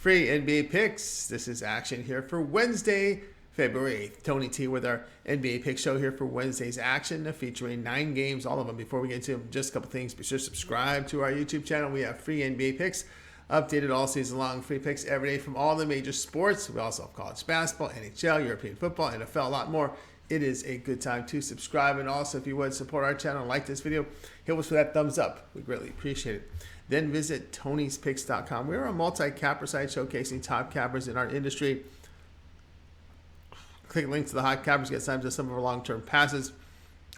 Free NBA picks. This is action here for Wednesday, February 8th. Tony T with our NBA pick show here for Wednesday's action, featuring 9 games, all of them. Before we get to them, just a couple things. Be sure to subscribe to our YouTube channel. We have free NBA picks, updated all season long, free picks every day from all the major sports. We also have college basketball, NHL, European football, NFL, a lot more. It is a good time to subscribe. And also, if you would support our channel and like this video, hit us with that thumbs up. We greatly appreciate it. Then visit Tony'sPicks.com. We're a multi-capper site showcasing top cappers in our industry. Click links to the hot cappers, get signed to some of our long-term passes.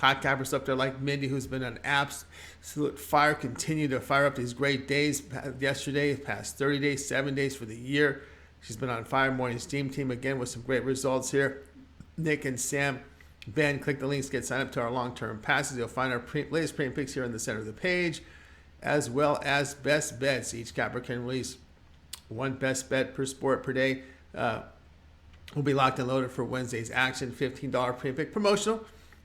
Hot cappers up there like Mindy, who's been on absolute fire, continue to fire up these great days. Yesterday, past 30 days, 7 days for the year. She's been on fire. Morning's team again with some great results here. Nick and Sam, Ben, click the links, get signed up to our long-term passes. You'll find our latest premium picks here in the center of the page, as well as best bets. Each capper can release one best bet per sport per day. Will be locked and loaded for Wednesday's action. $15 premium pick promotional.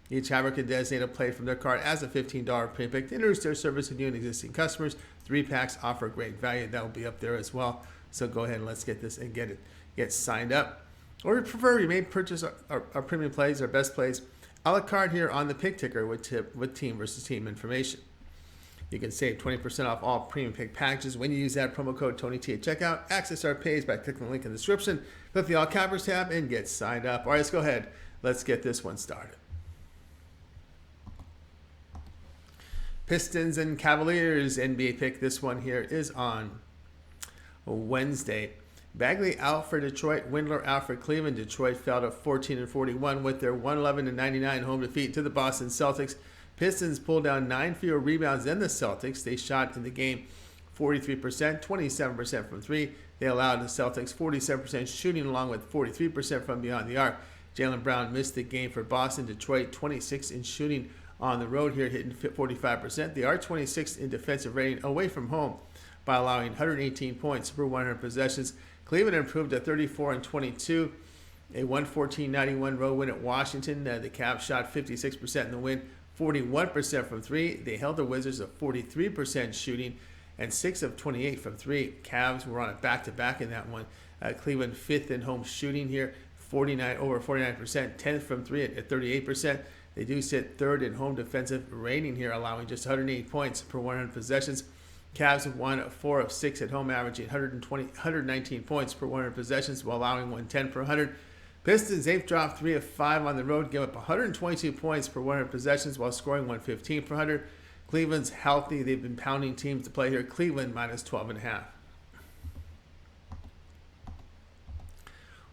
Each capper can designate a play from their card as a $15 premium pick to introduce their service to new and existing customers. 3 packs offer great value. That will be up there as well. So go ahead and let's get this and get signed up. Or if you prefer, you may purchase our premium plays, our best plays, a la carte here on the pick ticker with team versus team information. You can save 20% off all premium pick packages when you use that promo code TonyT at checkout. Access our page by clicking the link in the description. Click the All Cappers tab and get signed up. All right, let's go ahead. Let's get this one started. Pistons and Cavaliers NBA pick. This one here is on Wednesday. Bagley out for Detroit. Windler out for Cleveland. Detroit fell to 14-41 with their 111-99 home defeat to the Boston Celtics. Pistons pulled down 9 fewer rebounds than the Celtics. They shot in the game 43%, 27% from 3. They allowed the Celtics 47% shooting along with 43% from beyond the arc. Jaylen Brown missed the game for Boston. Detroit 26 in shooting on the road here, hitting 45%. They are 26th in defensive rating away from home by allowing 118 points per 100 possessions. Cleveland improved to 34-22, a 114-91 road win at Washington. The Cavs shot 56% in the win, 41% from 3. They held the Wizards to 43% shooting and 6 of 28 from 3. Cavs were on a back-to-back in that one. Cleveland 5th in home shooting here, over 49%, 10th from 3 at 38%. They do sit 3rd in home defensive rating here, allowing just 108 points per 100 possessions. Cavs have won 4 of 6 at home, averaging 119 points per 100 possessions while allowing 110 per 100. Pistons, they've dropped 3 of 5 on the road, give up 122 points per 100 possessions while scoring 115 per 100. Cleveland's healthy. They've been pounding teams to play here. Cleveland minus 12.5.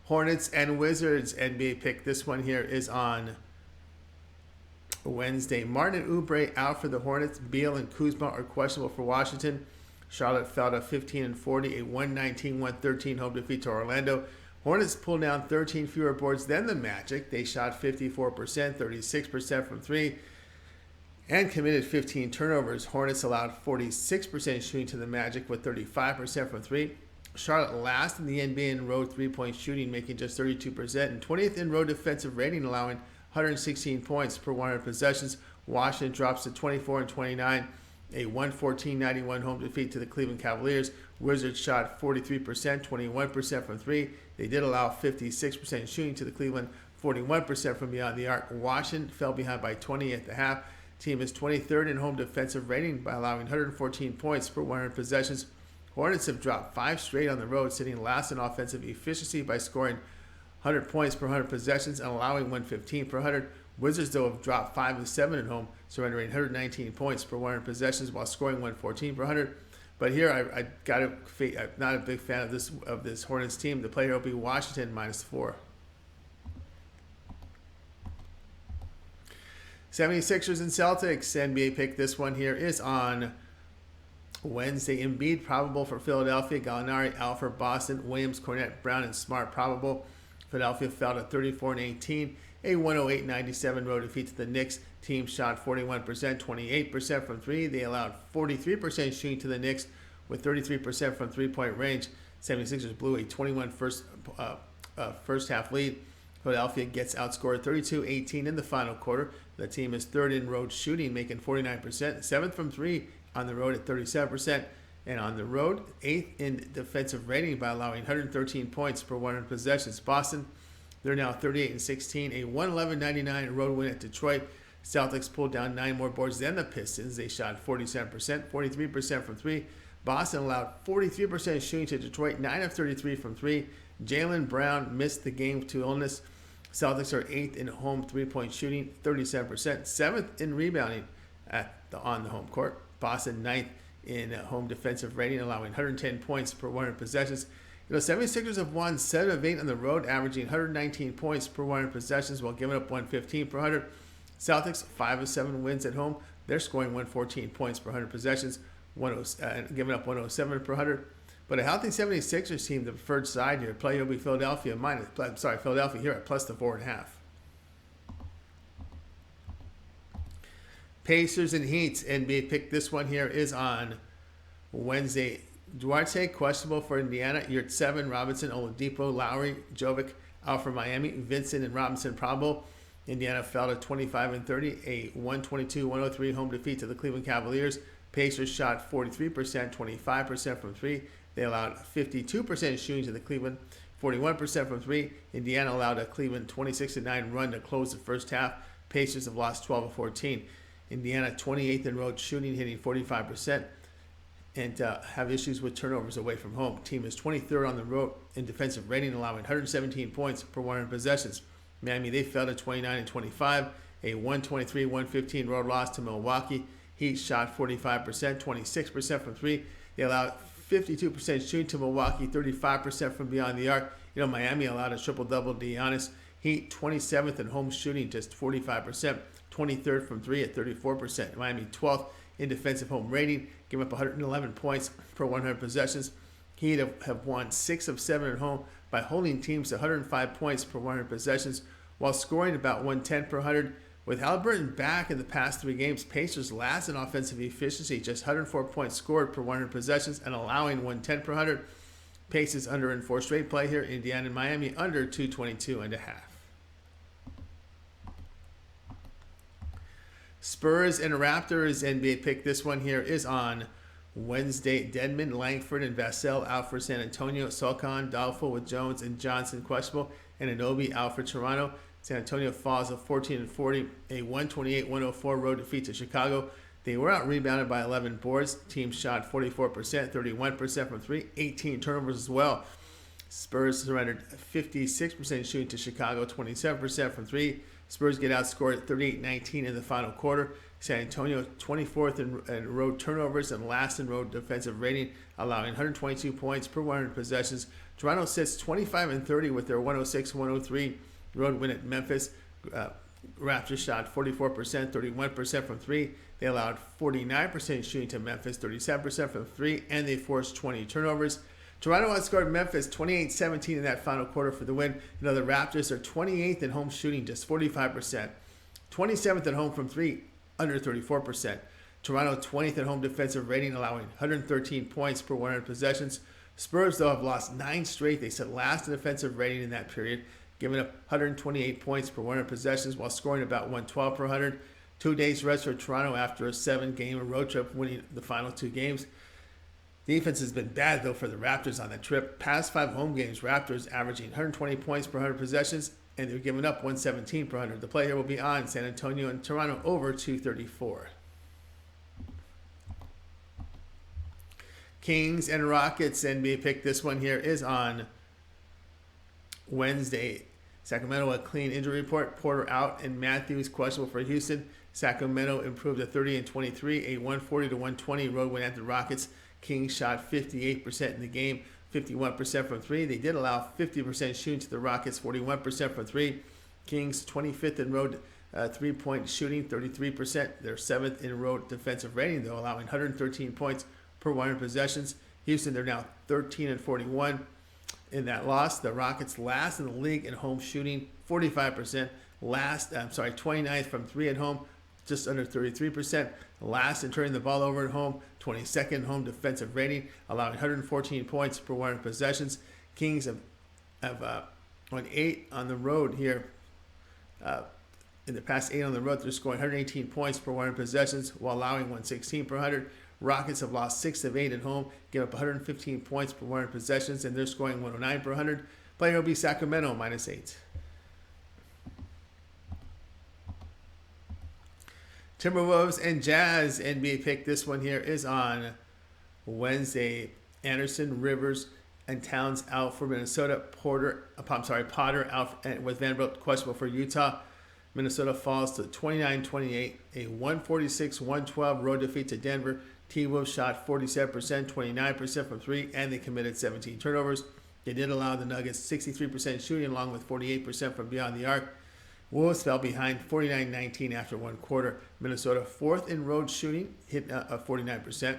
Hornets and Wizards NBA pick. This one here is on Wednesday. Martin and Oubre out for the Hornets. Beal and Kuzma are questionable for Washington. Charlotte fell to 15-40, a 119-113 home defeat to Orlando. Hornets pulled down 13 fewer boards than the Magic. They shot 54%, 36% from 3, and committed 15 turnovers. Hornets allowed 46% shooting to the Magic with 35% from 3. Charlotte last in the NBA in road three-point shooting, making just 32%, and 20th in road defensive rating, allowing 116 points per 100 possessions. Washington drops to 24-29, a 114-91 home defeat to the Cleveland Cavaliers. Wizards shot 43%, 21% from 3. They did allow 56% shooting to the Cleveland, 41% from beyond the arc. Washington fell behind by 20 at the half. Team is 23rd in home defensive rating by allowing 114 points per 100 possessions. Hornets have dropped 5 straight on the road, sitting last in offensive efficiency by scoring 100 points per 100 possessions and allowing 115 per 100. Wizards, though, have dropped 5 of 7 at home, surrendering 119 points per 100 possessions while scoring 114 per 100. But here, I'm not a big fan of this Hornets team. The player will be Washington minus 4. 76ers and Celtics NBA pick. This one here is on Wednesday. Embiid probable for Philadelphia. Gallinari out for Boston. Williams, Cornette, Brown, and Smart probable. Philadelphia fell to 34-18. A 108-97 road defeat to the Knicks. Team shot 41%, 28% from 3. They allowed 43% shooting to the Knicks with 33% from three-point range. 76ers blew a 21 first half lead. Philadelphia gets outscored 32-18 in the final quarter. The team is 3rd in road shooting, making 49%. 7th from 3 on the road at 37%. And on the road, 8th in defensive rating by allowing 113 points per 100 possessions. Boston, they're now 38-16, a 111-99 road win at Detroit. Celtics pulled down 9 more boards than the Pistons. They shot 47%, 43% from 3. Boston allowed 43% shooting to Detroit, 9 of 33 from 3. Jaylen Brown missed the game to illness. Celtics are 8th in home three-point shooting, 37%. 7th in rebounding on the home court. Boston 9th in home defensive rating, allowing 110 points per 100 possessions. 76ers have won 7 of 8 on the road, averaging 119 points per 100 possessions while giving up 115 per 100. Celtics, 5 of 7 wins at home. They're scoring 114 points per 100 possessions, giving up 107 per 100. But a healthy 76ers team, the preferred side here, play will be Philadelphia here at plus the 4.5. Pacers and Heat, NBA pick this one here is on Wednesday. Duarte, questionable for Indiana. You're at 7. Robinson, Oladipo, Lowry, Jovic out for Miami. Vincent and Robinson probable. Indiana fell to 25-30, a 122-103 home defeat to the Cleveland Cavaliers. Pacers shot 43%, 25% from 3. They allowed 52% shooting to the Cleveland, 41% from 3. Indiana allowed a Cleveland 26-9 run to close the first half. Pacers have lost 12 of 14. Indiana 28th in road shooting, hitting 45%, and have issues with turnovers away from home. Team is 23rd on the road in defensive rating, allowing 117 points per 100 possessions. Miami, they fell to 29-25, a 123-115 road loss to Milwaukee. Heat shot 45%, 26% from 3. They allowed 52% shooting to Milwaukee, 35% from beyond the arc. Miami allowed a triple-double to Giannis. Heat 27th in home shooting, just 45%, 23rd from 3 at 34%. Miami 12th in defensive home rating, giving up 111 points per 100 possessions. Heat have won 6 of 7 at home by holding teams to 105 points per 100 possessions while scoring about 110 per 100. With Halliburton back in the past 3 games, Pacers last in offensive efficiency, just 104 points scored per 100 possessions and allowing 110 per 100. Pacers under in 4 straight play here. Indiana and Miami under 222.5. Spurs and Raptors, NBA pick this one here is on Wednesday. Dedmon, Langford, and Vassell out for San Antonio. Solcon, doubtful with Jones and Johnson questionable. And Anunoby out for Toronto. San Antonio falls of 14-40, a 128-104 road defeat to Chicago. They were out-rebounded by 11 boards. Team shot 44%, 31% from 3, 18 turnovers as well. Spurs surrendered 56% shooting to Chicago, 27% from 3. Spurs get outscored 38-19 in the final quarter. San Antonio 24th in road turnovers and last in road defensive rating, allowing 122 points per 100 possessions. Toronto sits 25-30 with their 106-103 road win at Memphis. Raptors shot 44%, 31% from 3. They allowed 49% shooting to Memphis, 37% from 3, and they forced 20 turnovers. Toronto outscored Memphis 28-17 in that final quarter for the win. The Raptors are 28th in home shooting, just 45%. 27th at home from 3, under 34%. Toronto 20th at home defensive rating, allowing 113 points per 100 possessions. Spurs, though, have lost 9 straight. They sit last in defensive rating in that period, giving up 128 points per 100 possessions while scoring about 112 per 100. 2 days rest for Toronto after a 7-game road trip, winning the final 2 games. Defense has been bad, though, for the Raptors on that trip. Past 5 home games, Raptors averaging 120 points per 100 possessions, and they're giving up 117 per 100. The play here will be on San Antonio and Toronto over 234. Kings and Rockets, NBA pick this one here is on Wednesday. Sacramento, a clean injury report. Porter out and Matthews questionable for Houston. Sacramento improved to 30-23, a 140-120 road win at the Rockets. Kings shot 58% in the game, 51% from 3. They did allow 50% shooting to the Rockets, 41% from 3. Kings 25th in road three-point shooting, 33%. They're 7th in road defensive rating, though, allowing 113 points per 100 possessions. Houston, they're now 13-41 in that loss. The Rockets last in the league in home shooting, 45%. 29th from 3 at home, just under 33%. Last in turning the ball over at home, 22nd home defensive rating, allowing 114 points per 100 possessions. Kings have won 8 on the road here. In the past 8 on the road, they're scoring 118 points per 100 possessions while allowing 116 per 100. Rockets have lost 6 of 8 at home, give up 115 points per 100 possessions, and they're scoring 109 per 100. Player will be Sacramento, -8. Timberwolves and Jazz NBA pick. This one here is on Wednesday. Anderson, Rivers, and Towns out for Minnesota. Potter out with Vanderbilt questionable for Utah. Minnesota falls to 29-28, a 146-112 road defeat to Denver. T-Wolves shot 47%, 29% from three, and they committed 17 turnovers. They did allow the Nuggets 63% shooting along with 48% from beyond the arc. Wolves fell behind 49-19 after one quarter. Minnesota fourth in road shooting, hit 49%.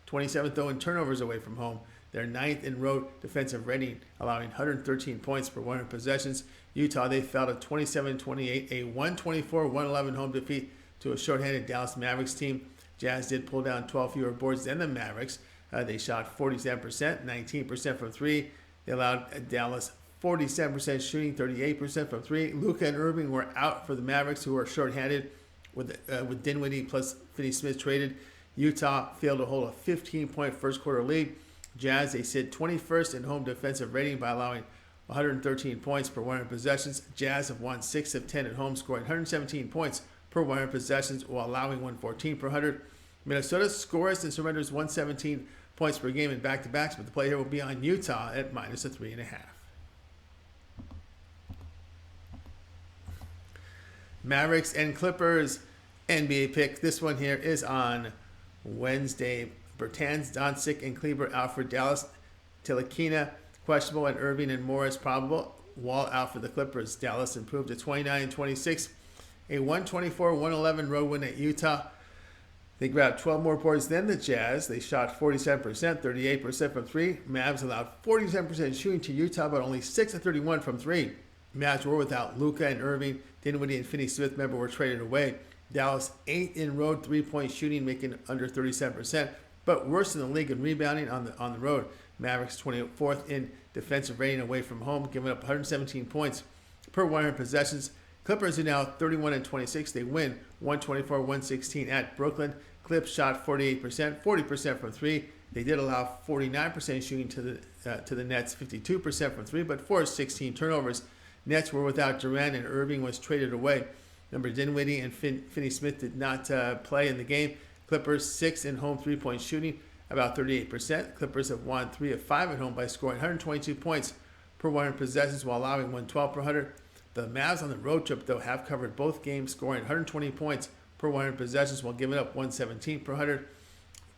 27th though in turnovers away from home. They're ninth in road defensive rating, allowing 113 points per 100 possessions. Utah, they fell to 27-28, a 124-111 home defeat to a shorthanded Dallas Mavericks team. Jazz did pull down 12 fewer boards than the Mavericks. They shot 47%, 19% from three. They allowed Dallas 47% shooting, 38% from three. Luka and Irving were out for the Mavericks, who were shorthanded with Dinwiddie plus Finney-Smith traded. Utah failed to hold a 15-point first-quarter lead. Jazz, they sit 21st in home defensive rating by allowing 113 points per 100 possessions. Jazz have won 6 of 10 at home, scoring 117 points per 100 possessions while allowing 114 per 100. Minnesota scores and surrenders 117 points per game in back-to-backs, but the play here will be on Utah at -3.5. Mavericks and Clippers NBA pick. This one here is on Wednesday. Bertans, Doncic, and Kleber out for Dallas. Tilakina questionable, and Irving and Morris probable. Wall out for the Clippers. Dallas improved to 29-26. A 124-111 road win at Utah. They grabbed 12 more boards than the Jazz. They shot 47%, 38% from three. Mavs allowed 47% shooting to Utah, but only 6 of 31 from three. Mavs were without Luka and Irving. Dinwiddie and Finney-Smith, remember, were traded away. Dallas 8th in road three-point shooting, making under 37%, but worse in the league in rebounding on the road. Mavericks 24th in defensive rating away from home, giving up 117 points per 100 possessions. Clippers are now 31-26. They win 124-116 at Brooklyn. Clips shot 48%, 40% from three. They did allow 49% shooting to the Nets, 52% from three, but forced 16 turnovers. Nets were without Durant, and Irving was traded away. Remember, Dinwiddie and Finney-Smith did not play in the game. Clippers 6th in home three-point shooting, about 38%. Clippers have won 3 of 5 at home by scoring 122 points per 100 possessions while allowing 112 per 100. The Mavs on the road trip, though, have covered both games, scoring 120 points per 100 possessions while giving up 117 per 100.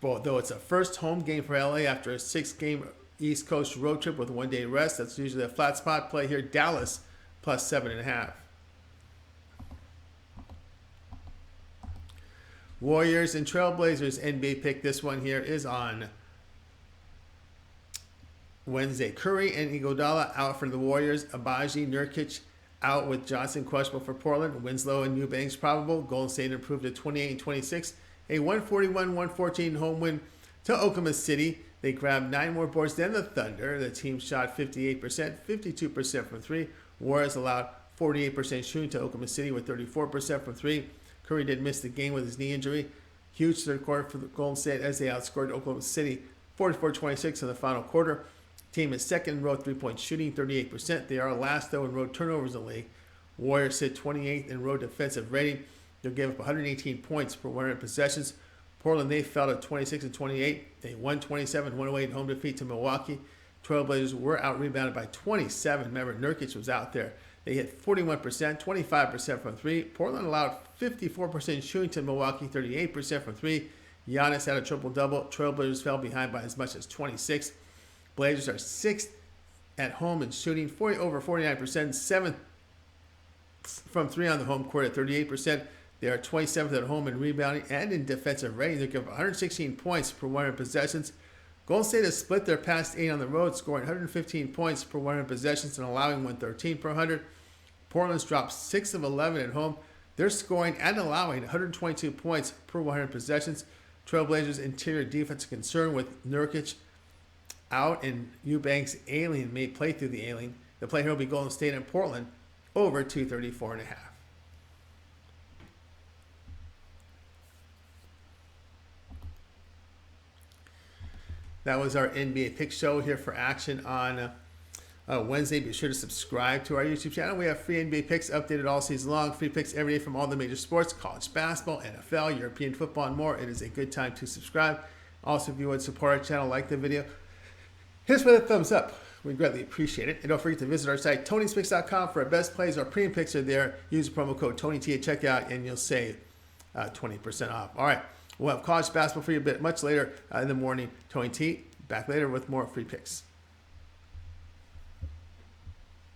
Though it's a first home game for LA after a 6-game East Coast road trip with a 1-day rest, that's usually a flat spot play here. Dallas plus 7.5. Warriors and Trailblazers NBA pick. This one here is on Wednesday. Curry and Iguodala out for the Warriors. Abaji, Nurkic out with Johnson questionable for Portland. Winslow and Eubanks probable. Golden State improved to 28-26. A 141-114 home win to Oklahoma City. They grabbed 9 more boards than the Thunder. The team shot 58%, 52% from three. Warriors allowed 48% shooting to Oklahoma City with 34% from three. Curry did miss the game with his knee injury. Huge third quarter for the Golden State as they outscored Oklahoma City 44-26 in the final quarter. Team is second in road three-point shooting, 38%. They are last, though, in road turnovers in the league. Warriors sit 28th in road defensive rating. They'll give up 118 points per 100 possessions. Portland, they fell to 26-28. They 127-108 home defeat to Milwaukee. Trailblazers were out-rebounded by 27. Remember, Nurkic was out there. They hit 41%, 25% from three. Portland allowed 54% shooting to Milwaukee, 38% from three. Giannis had a triple-double. Trailblazers fell behind by as much as 26. Blazers are 6th at home in shooting, over 49%, 7th from three on the home court at 38%. They are 27th at home in rebounding and in defensive rating. They give up 116 points per 100 possessions. Golden State has split their past 8 on the road, scoring 115 points per 100 possessions and allowing 113 per 100. Portland's dropped 6 of 11 at home. They're scoring and allowing 122 points per 100 possessions. Trailblazers' interior defense concern with Nurkic out and Eubanks alien may play through the alien. The play here will be Golden State and Portland over 234.5. That was our NBA Pick Show here for action on Wednesday. Be sure to subscribe to our YouTube channel. We have free NBA picks updated all season long. Free picks every day from all the major sports, college basketball, NFL, European football, and more. It is a good time to subscribe. Also, if you would support our channel, like the video, hit us with a thumbs up. We greatly appreciate it. And don't forget to visit our site, Tony'sPicks.com, for our best plays. Our premium picks are there. Use the promo code TonyT at checkout, and you'll save 20% off. All right. We'll have college basketball for you a bit much later in the morning. Tony T, back later with more free picks.